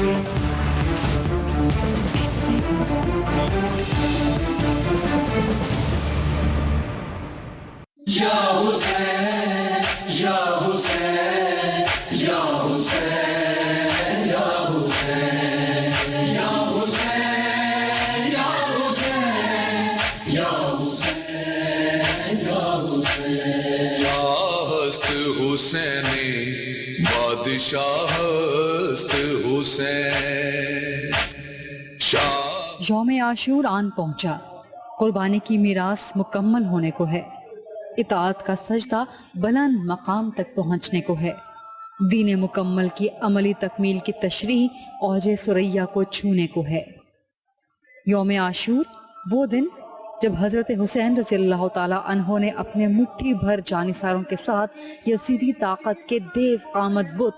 یا حسین یا حسین یا حسین یا حسین یا حسین یا حسین یا حسین یا حسین یا ہست حسینی بادشاہ ہست حسین شاہ۔ یوم عاشور آن پہنچا، قربانی کی میراث مکمل ہونے کو ہے، اطاعت کا سجدہ بلند مقام تک پہنچنے کو ہے، دین مکمل کی عملی تکمیل کی تشریح اوج ثریا کو چھونے کو ہے۔ یوم عاشور وہ دن جب حضرت حسین رضی اللہ تعالی عنہ نے اپنے مٹھی بھر جانثاروں کے ساتھ یزیدی طاقت کے دیو قامت بت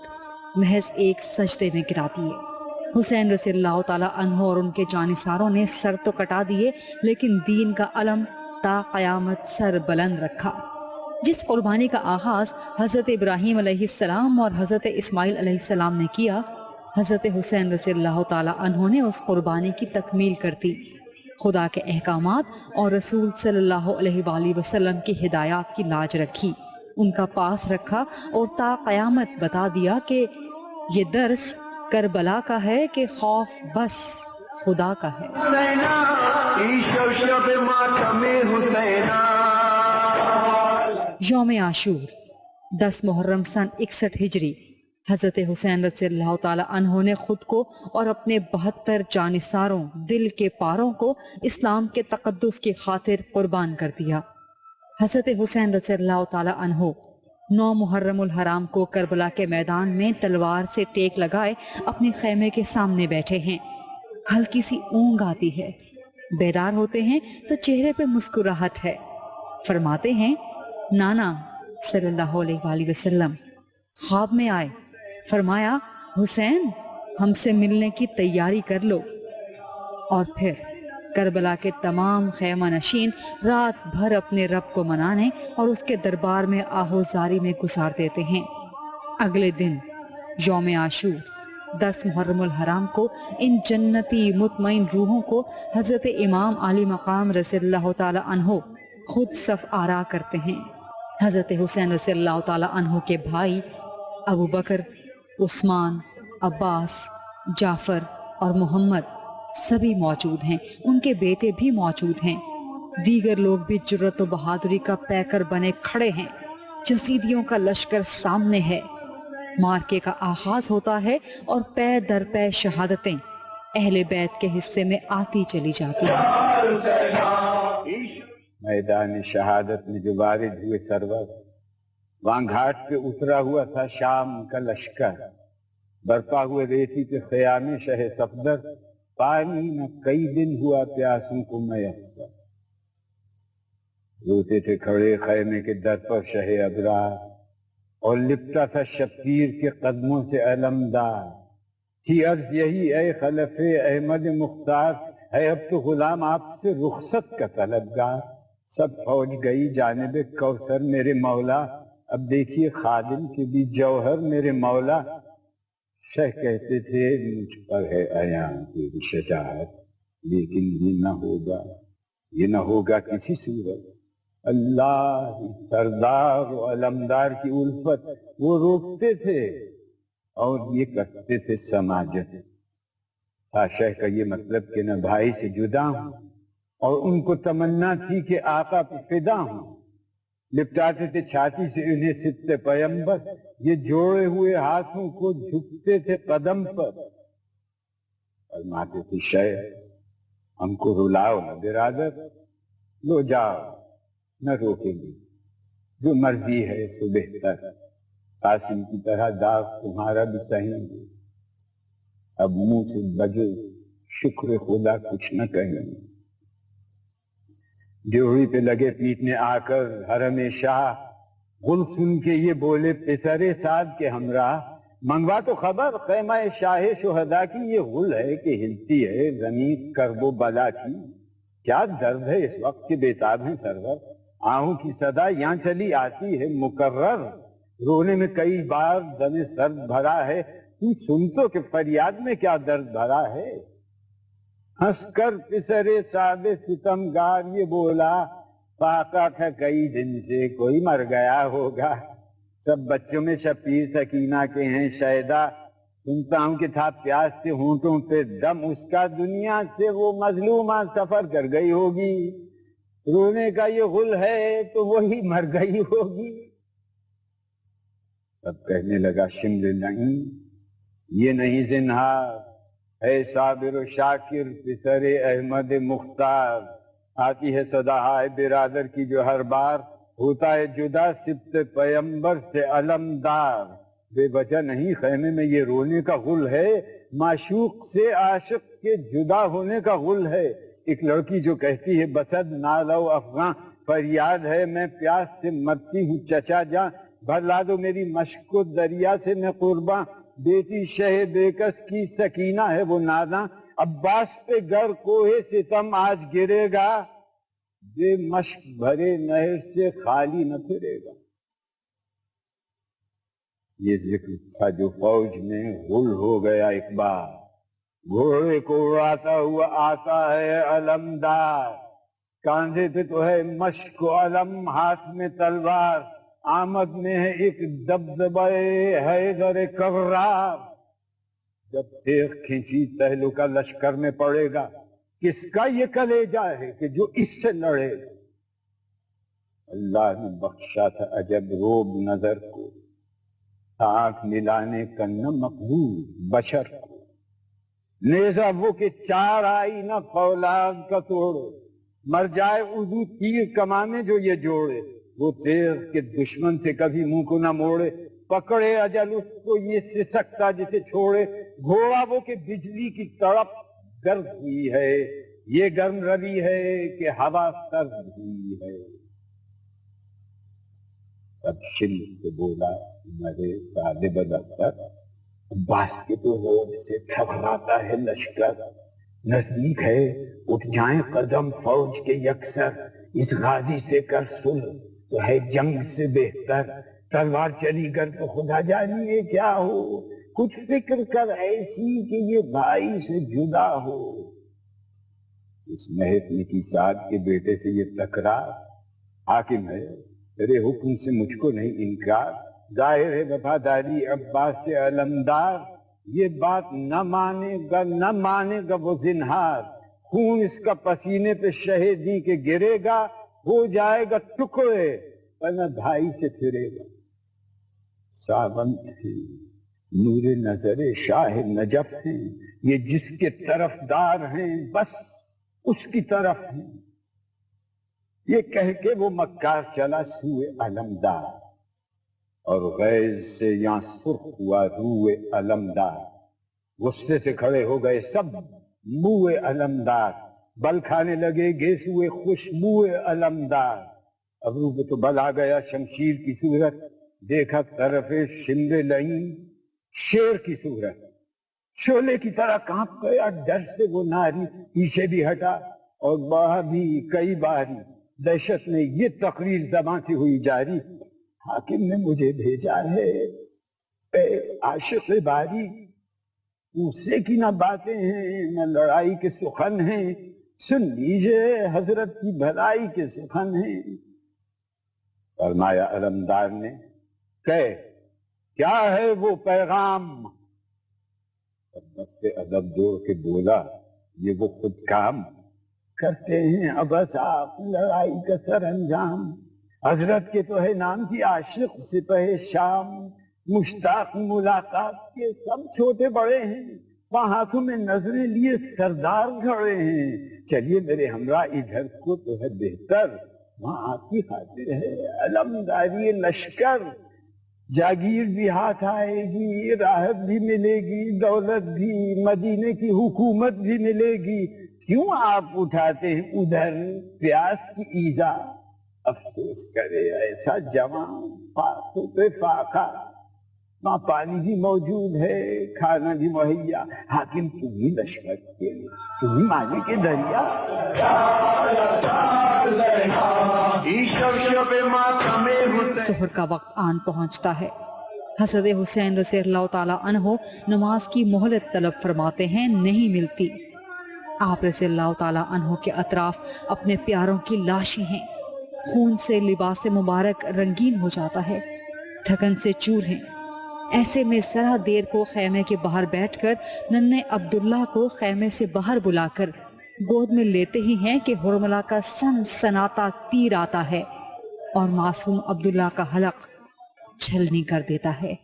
محض ایک سجدے میں گرا دیے۔ حسین رضی اللہ تعالی عنہ اور ان کے جانثاروں نے سر تو کٹا دیے، لیکن دین کا علم تا قیامت سر بلند رکھا۔ جس قربانی کا آغاز حضرت ابراہیم علیہ السلام اور حضرت اسماعیل علیہ السلام نے کیا، حضرت حسین رضی اللہ تعالی عنہ نے اس قربانی کی تکمیل کر دی۔ خدا کے احکامات اور رسول صلی اللہ علیہ وآلہ وسلم کی ہدایات کی لاج رکھی، ان کا پاس رکھا اور تا قیامت بتا دیا کہ یہ درس کربلا کا ہے کہ خوف بس خدا کا ہے۔ یوم عاشور 10 محرم سن 61 ہجری، حضرت حسین رضی اللہ تعالی عنہ نے خود کو اور اپنے 72 جانثاروں دل کے پاروں کو اسلام کے تقدس کی خاطر قربان کر دیا۔ حضرت حسین رضی اللہ تعالی عنہ 9 محرم الحرام کو کربلا کے میدان میں تلوار سے ٹیک لگائے اپنے خیمے کے سامنے بیٹھے ہیں۔ ہلکی سی اونگ آتی ہے، بیدار ہوتے ہیں تو چہرے پہ مسکراہٹ ہے۔ فرماتے ہیں نانا صلی اللہ علیہ وآلہ وسلم خواب میں آئے، فرمایا حسین ہم سے ملنے کی تیاری کر لو، اور پھر کربلا کے تمام خیمہ نشین رات بھر اپنے رب کو منانے اور اس کے دربار میں آہوزاری میں گزار دیتے ہیں۔ اگلے دن یوم عاشور 10 محرم الحرام کو ان جنتی مطمئن روحوں کو حضرت امام علی مقام رضی اللہ تعالی عنہ خود صف آرا کرتے ہیں۔ حضرت حسین رضی اللہ تعالی عنہ کے بھائی ابو بکر، عثمان، عباس، جعفر اور محمد سبھی موجود ہیں، ان کے بیٹے بھی موجود ہیں، دیگر لوگ بھی جرت و بہادری کا پیکر بنے کھڑے ہیں۔ یزیدیوں کا لشکر سامنے ہے، مارکے کا آغاز ہوتا ہے اور پے در پے شہادتیں اہل بیت کے حصے میں آتی چلی جاتی ہیں۔ میدان شہادت میں جو وارد ہوئے سرور، وہاں گھاٹ پہ اترا ہوا تھا شام کا لشکر، برپا ہوئے ریتی پہ خیام شہ صفدر، پانی نہ کئی دن ہوا پیاسوں کو میسر، روتے تھے کھڑے خیمے کے در پر شہ ابرار، اور لپٹا تھا شبیر کے قدموں سے علمدار، تھی عرض یہی اے خلف احمد مختار، ہے اب تو غلام آپ سے رخصت کا طلبگار، سب فوج گئی جانب کوثر میرے مولا، اب دیکھیے خادم کے بھی جوہر میرے مولا، شہ کہتے تھے مجھ پر ہے عیاں تیری شجاعت، لیکن یہ نہ ہوگا کسی صورت، اللہ سردار و علمدار کی الفت وہ روکتے تھے اور یہ کرتے تھے سماجت۔ تھا شہ کا یہ مطلب کہ نہ بھائی سے جدا ہوں، اور ان کو تمنا تھی کہ آقا پہ فدا ہوں، لپٹاتے تھے چھاتی سے انہیں ست پیمبر، یہ جوڑے ہوئے ہاتھوں کو جھکتے تھے قدم پر، فرماتے تھے شہ ہم کو رلاؤ نہ برادر، لو جاؤ نہ روکیں گے، جو مرضی ہے سو بہتر، قاسم کی طرح داغ تمہارا بھی سہیں گے، اب منہ سے بجے شکر خدا کچھ نہ کہیں گے۔ ڈیوڑی پہ لگے پیٹنے آ کر حرم شاہ، غل سن کے یہ بولے پسر سعد کے ہمراہ، منگوا تو خبر خیمہ شاہ شہداء کی، یہ غل ہے کہ ہلتی ہے زمین کرب و بلا کی، کیا درد ہے اس وقت کے بےتاب ہیں سرور، آہوں کی صدا یہاں چلی آتی ہے مکرر، رونے میں کئی بار دم سرد بھرا ہے، تو سن تو کہ فریاد میں کیا درد بھرا ہے. ہنس کر پسرے سادے ستمگار یہ بولا فاقہ تھا کئی دن سے کوئی مر گیا ہوگا. سب بچوں میں شفیع سکینہ کے ہیں شیدا. سنتا ہوں کہ تھا پیاس سے ہونٹوں پہ دم اس کا دنیا سے وہ مظلومہ سفر کر گئی ہوگی. رونے کا یہ غل ہے تو وہی مر گئی ہوگی. اب کہنے لگا شمر نہیں یہ نہیں زنہار ہے صابر و شاکر پسر احمد مختار. آتی ہے صداہائے برادر کی جو ہر بار ہوتا ہے جدا سبت پیمبر سے علمدار. بے وجہ نہیں خیمے میں یہ رونے کا غل ہے معشوق سے عاشق کے جدا ہونے کا غل ہے. ایک لڑکی جو کہتی ہے بسد نالو افغاں فریاد ہے میں پیاس سے مرتی ہوں چچا جاں بھرلا دو میری مشک و دریا سے میں قرباں. بیٹی شہ بیکس کی سکینہ ہے وہ ناداں. عباس پہ گر کوہ ستم آج گرے گا بے مشک بھرے نہر سے خالی نہ پھرے گا. یہ ذکر تھا جو فوج میں غل ہو گیا ایک بار. گھوڑے کو اڑاتا ہوا آتا ہے علمدار. کاندھے پہ تو ہے مشک و علم ہاتھ میں تلوار. آمد میں ہے ایک دبدبہ حیدر کرار. جب تیغ کھینچی تہلکہ لشکر میں پڑے گا کس کا یہ کلیجہ ہے کہ جو اس سے لڑے گا. اللہ نے بخشا تھا عجب روب نظر کو آنکھ ملانے کا نہ مقبول بشر کو. نیزہ وہ کہ چار آئی نہ فولاد کا توڑے مر جائے اردو تیر کمانے جو یہ جوڑے. وہ تیغ کے دشمن سے کبھی منہ کو نہ موڑے پکڑے اجل اس کو یہ سسکتا جسے چھوڑے. گھوڑا وہ کہ بجلی کی تڑپ گرد ہوئی ہے یہ گرم روی ہے کہ ہوا سرد ہوئی ہے. تب شل سے بولا مرے طالب دفتر عباس کے تو روز سے تھکراتا ہے لشکر. نزدیک ہے اٹھ جائیں قدم فوج کے یکسر. اس غازی سے کر صلح تو ہے جنگ سے بہتر. تلوار چلی کر تو خدا جانیے کیا ہو. کچھ فکر کر ایسی کہ یہ بھائی سے جدا ہو. اس محکمے کی ساتھ کے بیٹے سے یہ تکرار حاکم ہے تیرے حکم سے مجھ کو نہیں انکار. ظاہر ہے وفاداری عباس سے علمدار. یہ بات نہ مانے گا وہ زنہار. خون اس کا پسینے پہ شہیدی کے گرے گا ہو جائے گا ٹکڑے ورنہ بھائی سے پھرے گا. ساونت ہے نور نظر شاہ نجف ہیں یہ جس کے طرفدار ہیں بس اس کی طرف ہیں. یہ کہہ کے وہ مکار چلا سوئے علمدار اور غیظ سے یہاں سرخ ہوا روئے علمدار. غصے سے کھڑے ہو گئے سب موئے علمدار. بل کھانے لگے گیسوئے خوشبوئے علمدار. ابرو پہ تو بل آ گیا شمشیر کی صورت. دیکھا طرف شمر لئیم شیر کی صورت. شعلے کی طرح کانپ گیا ڈر سے وہ ناری. پیچھے بھی ہٹا اور بڑھا بھی کئی باری. دہشت میں یہ تقریر زبان سے ہوئی جاری. حاکم نے مجھے بھیجا ہے اے عاشق باری. غصے کی نہ باتیں ہیں نہ لڑائی کے سخن ہیں. سن لیجئے حضرت کی بھلائی کے سخن ہیں. فرمایا علمدار نے کہ کیا ہے وہ پیغام. سے ادب جوڑ کے بولا یہ وہ خود کام کرتے ہیں ابس آپ لڑائی کا سر انجام. حضرت کے تو ہے نام کی عاشق سپہ شام. مشتاق ملاقات کے سب چھوٹے بڑے ہیں. وہاں ہاتھوں میں نظریں لیے سردار کھڑے ہیں. چلیے میرے ہمراہ ادھر کو تو ہے بہتر. وہاں آپ کی خاطر ہے علمداری لشکر. جاگیر بھی ہاتھ آئے گی راحت بھی ملے گی دولت بھی مدینے کی حکومت بھی ملے گی. کیوں آپ اٹھاتے ہیں ادھر پیاس کی ایزا. افسوس کرے ایسا جوان فاقوں پہ فاقہ. وہاں پانی بھی موجود ہے کھانا بھی مہیا. حاکم تم ہی لشکر کے تم ہی مانے کے دریا. ظہر کا وقت آن پہنچتا ہے. حضرت حسین رضی اللہ تعالیٰ عنہ نماز کی مہلت طلب فرماتے ہیں، نہیں ملتی۔ آپ رضی اللہ تعالیٰ عنہ کے اطراف اپنے پیاروں کی لاشیں ہیں، خون سے لباس مبارک رنگین ہو جاتا ہے، تھکن سے چور ہیں۔ ایسے میں ذرا دیر کو خیمے کے باہر بیٹھ کر ننھے عبداللہ کو خیمے سے باہر بلا کر گود میں لیتے ہی ہیں کہ حرملہ کا سن سناتا تیر آتا ہے اور معصوم عبداللہ کا حلق چھلنی کر دیتا ہے۔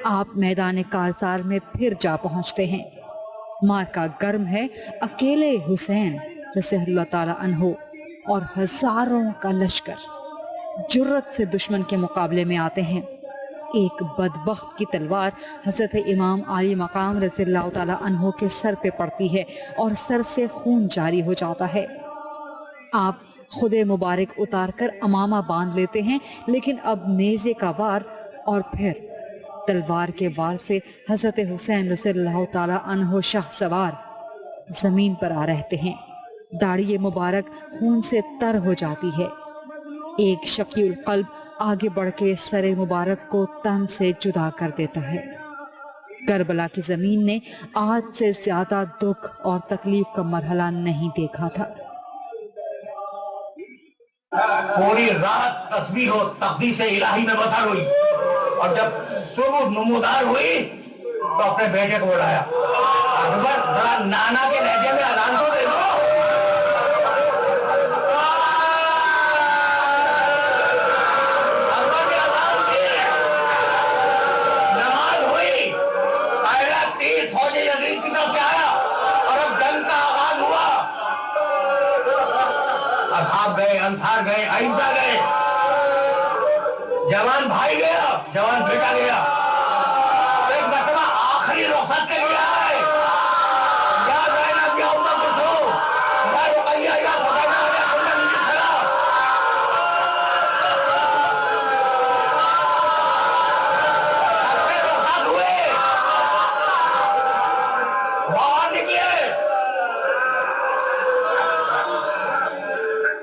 آپ میدان کارزار میں پھر جا پہنچتے ہیں۔ مارکا گرم ہے، اکیلے حسین رضی اللہ تعالیٰ عنہ اور ہزاروں کا لشکر جرت سے دشمن کے مقابلے میں آتے ہیں۔ ایک بدبخت کی تلوار حضرت امام عالی مقام رضی اللہ تعالیٰ عنہ کے سر پہ پڑتی ہے اور سر سے خون جاری ہو جاتا ہے۔ آپ خود مبارک اتار کر امامہ باندھ لیتے ہیں، لیکن اب نیزے کا وار اور پھر تلوار کے وار سے حضرت حسین رضی اللہ تعالیٰ عنہ شاہ سوار زمین پر آ رہتے ہیں۔ داڑھی مبارک خون سے تر ہو جاتی ہے۔ ایک شقی القلب آگے بڑھ کے سر مبارک کو تن سے جدا کر دیتا ہے۔ کربلا کی زمین نے آج سے زیادہ دکھ اور تکلیف کا مرحلہ نہیں دیکھا تھا۔ پوری رات تسبیح و تقدیس الہی میں بسر ہوئی، اور جب صبح نمودار ہوئی تو اپنے بیٹے کو بلایا، اکبر ذرا نانا کے لہجے میں اذان تو دے دو۔ اکبر نے اذان کی، نماز ہوئی، پہلا تیر فوج یزید کی طرف سے آیا اور اب جنگ کا آغاز ہوا۔ اصحاب گئے، انصار گئے، عیسیٰ گئے، جوان بھائی گیا، جوان بیٹا گیا۔ ایک مرتبہ آخری رخصت کے لیے آئے، یا زینب یا ام کلثوم یا رقیہ یا فاطمہ یا کنہ بنت خلف۔ سب سے رخصت ہوئے، باہر نکلے،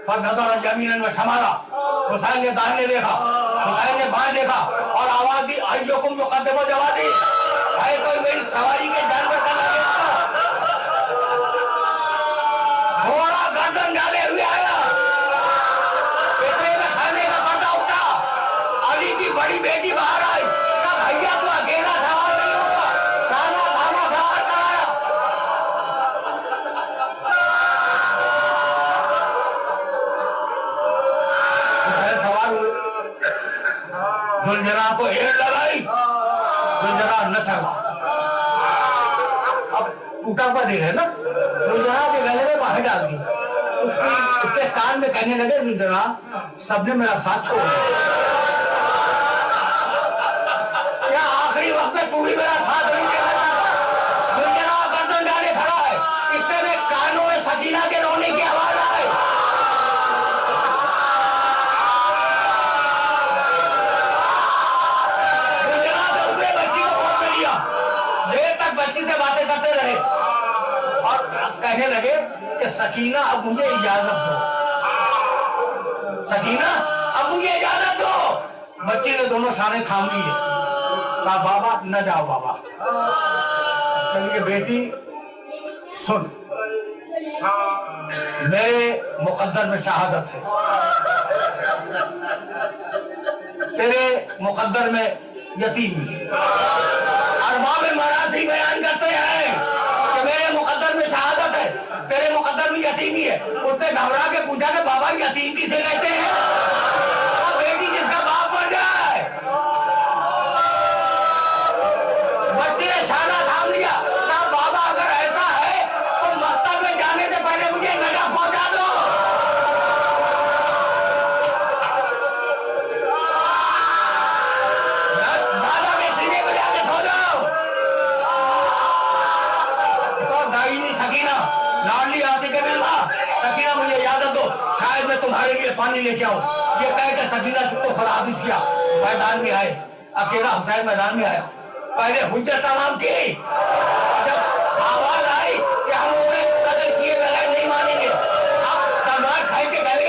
فنظر یمینا و شمالا، حسین نے داہنے دیکھا، حسین نے بائیں دیکھا اور آواز دی، ایکم یقدم جوادی، ہے کوئی میری سواری کے جانور کا لگے؟ گھوڑا گردن ڈالے ہوئے آیا، اتنے میں خیمے کا پردہ اٹھا، علی کی بڑی بیٹی باہر آئی، کہا بھیا تو اکیلا سوار نہیں ہوگا، شانہ خانہ سوار کرایا۔ حسین سوار ہوئے، زلجنا کو ایڑ لگائی، زلجنا نہ چلا۔ اب ٹوٹا ہوا دے رہے نا، زلجنا کے گلے میں باہر ڈال دی، اس کے کان میں کہنے لگے، زلجنا سب نے میرا ساتھ چھوڑ دیا، کیا آخری وقت میں تو بھی میرا ساتھ نہیں دے رہا؟ زلجنا گردن ڈالے کھڑا ہے، اتنے میں کانوں میں سکینہ کے رونے کی آواز آئی۔ بچی سے باتیں کرتے رہے اور کہنے لگے کہ سکینہ اب مجھے اجازت دو، سکینہ اب مجھے اجازت دو۔ بچی نے دونوں شانے تھام لیے، کہا بابا نہ جاؤ بابا۔ کہنے بیٹی سن، میرے مقدر میں شہادت ہے، تیرے مقدر میں یتیمی ہے۔ ارباب مراسی بیان کرتے ہیں کہ میرے مقدر میں شہادت ہے، تیرے مقدر میں یتیمی ہے۔ اس نے گھبرا کے پوچھا کہ بابا یتیم کسے کہتے ہیں؟ بیٹی جس کا باپ مر جائے۔ بچے نے شانہ تھام لیا، کہا بابا اگر ایسا ہے تو مکتب میں جانے سے پہلے مجھے نجف پہنچا دو۔ دادا کے سینے پہ جا کے سو جاؤ۔ سکینہ لاڈلی آتی کے ملنا، سکینہ مجھے اجازت دو، شاید میں تمہارے لیے پانی لے کے آؤں۔ یہ کہہ کے سکینہ کو خداحافظ کیا، میدان میں آئے، اکیلا حسین میدان میں آیا، پہلے حجت تمام کی، جب آواز آئی کہ ہم انہیں قتل کیے بغیر نہیں مانیں گے، اب تلوار کھائے کے گلے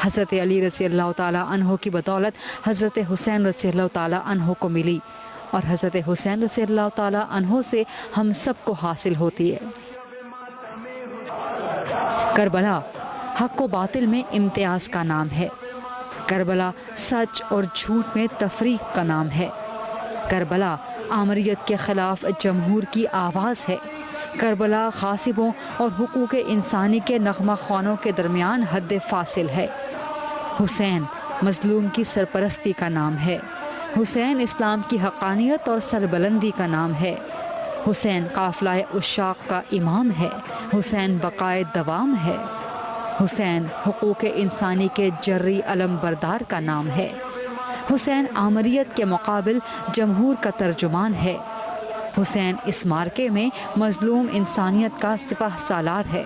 حضرت علی رضی اللہ تعالیٰ عنہ کی بدولت حضرت حسین رضی اللہ تعالیٰ عنہ کو ملی، اور حضرت حسین رضی اللہ تعالیٰ عنہ سے ہم سب کو حاصل ہوتی ہے۔ کربلا حق و باطل میں امتیاز کا نام ہے، کربلا سچ اور جھوٹ میں تفریق کا نام ہے، کربلا آمریت کے خلاف جمہور کی آواز ہے، کربلا غاصبوں اور حقوق انسانی کے نغمہ خوانوں کے درمیان حد فاصل ہے، حسین مظلوم کی سرپرستی کا نام ہے، حسین اسلام کی حقانیت اور سربلندی کا نام ہے، حسین قافلہ عشاق کا امام ہے، حسین بقائے دوام ہے، حسین حقوق انسانی کے جری علم بردار کا نام ہے، حسین آمریت کے مقابل جمہور کا ترجمان ہے، حسین اس مارکے میں مظلوم انسانیت کا سپہ سالار ہے،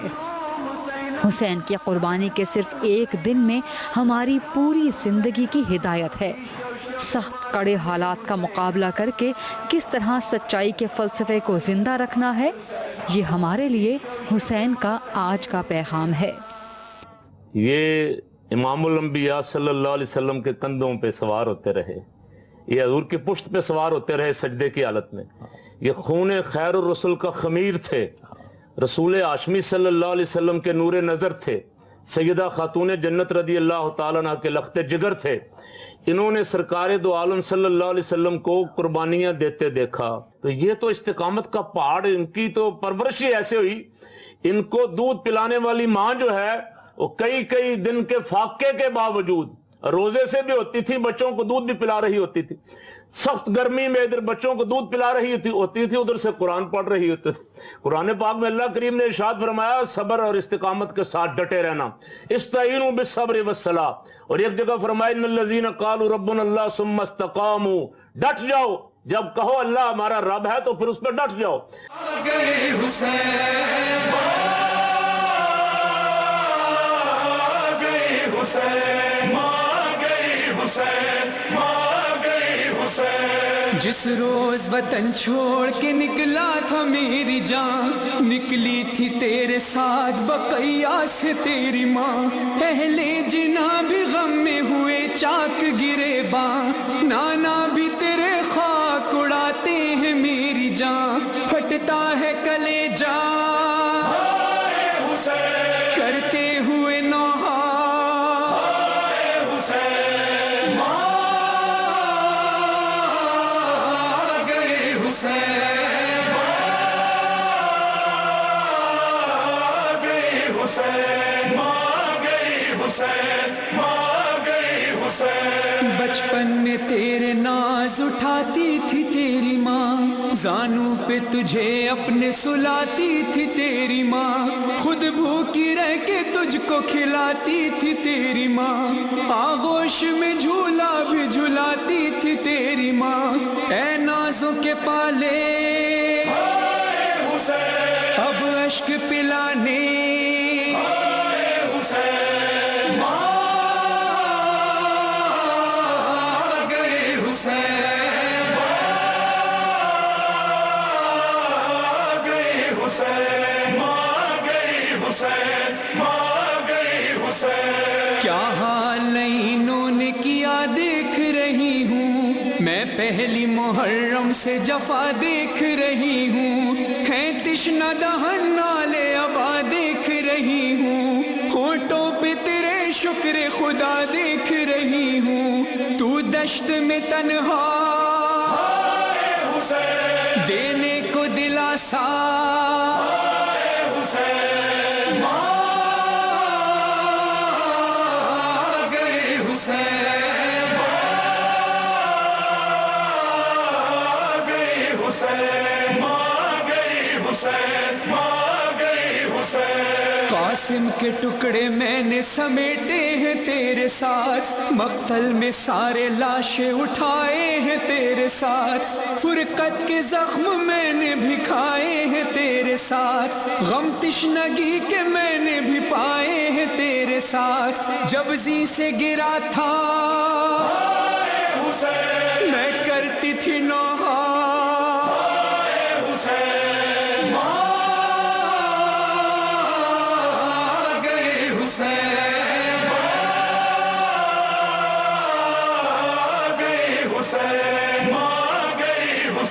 حسین کی قربانی کے صرف ایک دن میں ہماری پوری زندگی کی ہدایت ہے۔ سخت کڑے حالات کا مقابلہ کر کے کس طرح سچائی کے فلسفے کو زندہ رکھنا ہے، یہ ہمارے لیے حسین کا آج کا پیغام ہے۔ یہ امام الانبیاء صلی اللہ علیہ وسلم کے کندھوں پہ سوار ہوتے رہے، یہ حضور کی پشت پہ سوار ہوتے رہے سجدے کی حالت میں، یہ خون خیر الرسل کا خمیر تھے، رسول ہاشمی صلی اللہ علیہ وسلم کے نور نظر تھے، سیدہ خاتون جنت رضی اللہ تعالیٰ عنہ کے لخت جگر تھے، انہوں نے سرکار دو عالم صلی اللہ علیہ وسلم کو قربانیاں دیتے دیکھا، تو یہ تو استقامت کا پہاڑ، ان کی تو پرورش ہی ایسے ہوئی، ان کو دودھ پلانے والی ماں جو ہے وہ کئی دن کے فاقے کے باوجود روزے سے بھی ہوتی تھی، بچوں کو دودھ بھی پلا رہی ہوتی تھی، سخت گرمی میں ادھر بچوں کو دودھ پلا رہی ہوتی تھی، ادھر سے قرآن پڑھ رہی ہوتی تھی۔ قرآن پاک میں اللہ کریم نے ارشاد فرمایا صبر اور استقامت کے ساتھ ڈٹے رہنا، استعینوا بالصبر والصلاۃ، اور ایک جگہ فرمایا ان الذین قالوا ربنا اللہ ثم استقاموا، ڈٹ جاؤ، جب کہو اللہ ہمارا رب ہے تو پھر اس پہ ڈٹ جاؤ۔ گئے حسین، جس روز وطن چھوڑ کے نکلا تھا میری جان، نکلی تھی تیرے ساتھ بقیہ سے تیری ماں، اہل جنا بھی غم میں ہوئے چاک گرے باں، نانا بھی تیرے خاک اڑاتے ہیں میری جان، پھٹتا ہے کلیجہ کرتے ہوئے نوحہ بچپن میں تیرے ناز اٹھاتی تھی تیری ماں، زانوں پہ تجھے اپنے سلاتی تھی تیری ماں، خود بھوکی رہ کے تجھ کو کھلاتی تھی تیری ماں، آغوش میں جھولا بھی جھلاتی تھی تیری ماں، اے نازوں کے پالے اب اشک پلانے، کیا حال انہوں نے کیا دیکھ رہی ہوں، میں پہلی محرم سے جفا دیکھ رہی ہوں، ہے تشنہ دہن نالے ابا دیکھ رہی ہوں، ہونٹوں پہ تیرے شکر خدا دیکھ رہی ہوں، تو دشت میں تنہا دینے کو دلاسا، قاسم کے ٹکڑے میں نے سمیٹے ہیں تیرے ساتھ، مقتل میں سارے لاشیں اٹھائے ہیں تیرے ساتھ، فرقت کے زخم میں نے بھی کھائے ہیں تیرے ساتھ، غم تشنگی کے میں نے بھی پائے ہیں تیرے ساتھ، جب زی سے گرا تھا میں کرتی تھی نوحہ،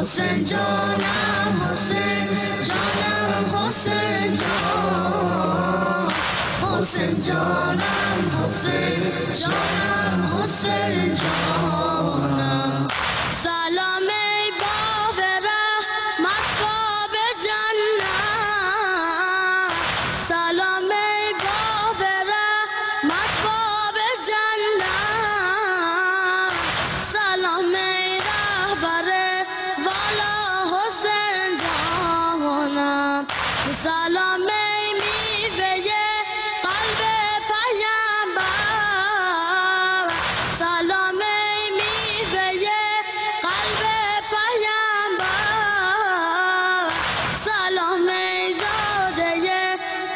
Hussein Janam, Hussein Janam, Hussein Janam, Hussein Janam, Hussein Janam, Hussein Janam. Salam ey bab rahmat bab jannah, salam ey bab rahmat bab jannah, salam ey rahbar سلام میوه قلب پیامبر، سلام میوه قلب پیامبر، سلام زاده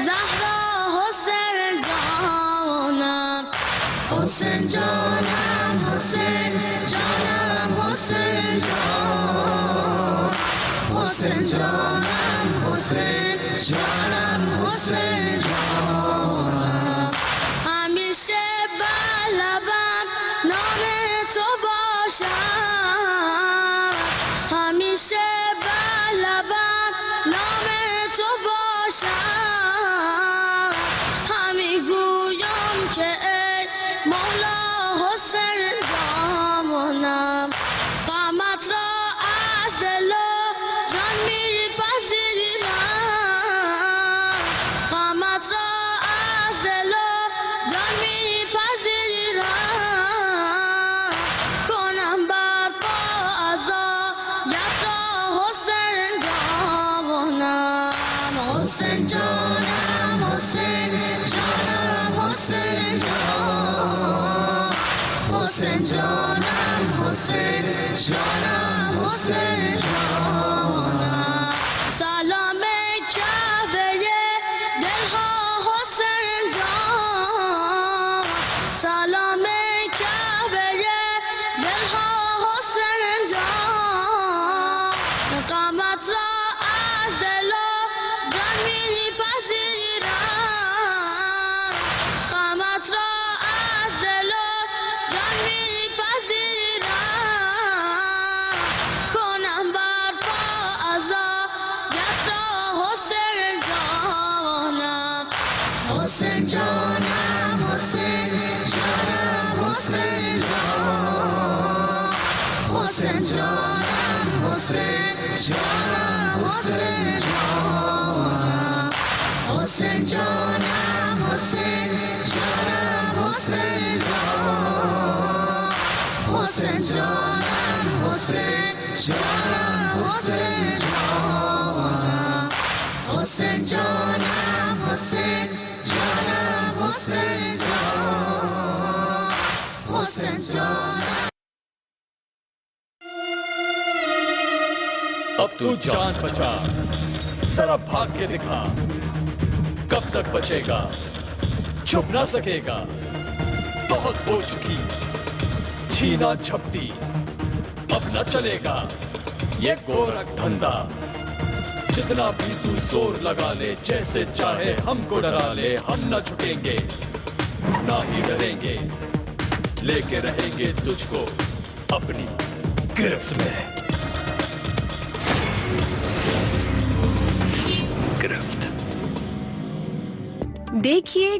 زهرا حسین جانم، حسین جانم، حسین جانم، حسین جانم، حسین جانم، حسین جانم، حسین جانم. همیشه بلبم نام تو باشم، همیشه بلبم نام تو باشم، همی گویم که ای مولا حسین جانم، غمت را از دل و جان میپذیرم، غمت را از دل و جان میپذیرم، کنم برپا عزایت را حسین جانم، حسین جانم، حسین جانم، حسین جانا حسین جانا سلام کعبه دلها حسین جان سلام کعبه دلها حسین جان قامت را از دل و جان میپذیرم قامت را از دل و جان میپذیرم کنم برپا عزایت را حسین جانم حسین جانم حسین جانم حسین جانم حسین جانم حسین جانم حسین جانم حسین جانم حسین جانم حسین جانم حسین جانم حسین جانم حسین جانم حسین جانم حسین جانم حسین جانم حسین جانم اب تو جان بچا ذرا بھاگ کے دکھا کب تک بچے گا چھپ نہ سکے گا بہت ہو چکی چھینا جھپٹی اب نہ چلے گا یہ گورکھ دھندا جتنا بھی تو زور لگا لے جیسے چاہے ہم کو ڈرا لے ہم نہ جھکیں گے نہ ہی ڈریں گے لے کے رہیں گے تجھ کو اپنی گرفت میں گرفت دیکھیے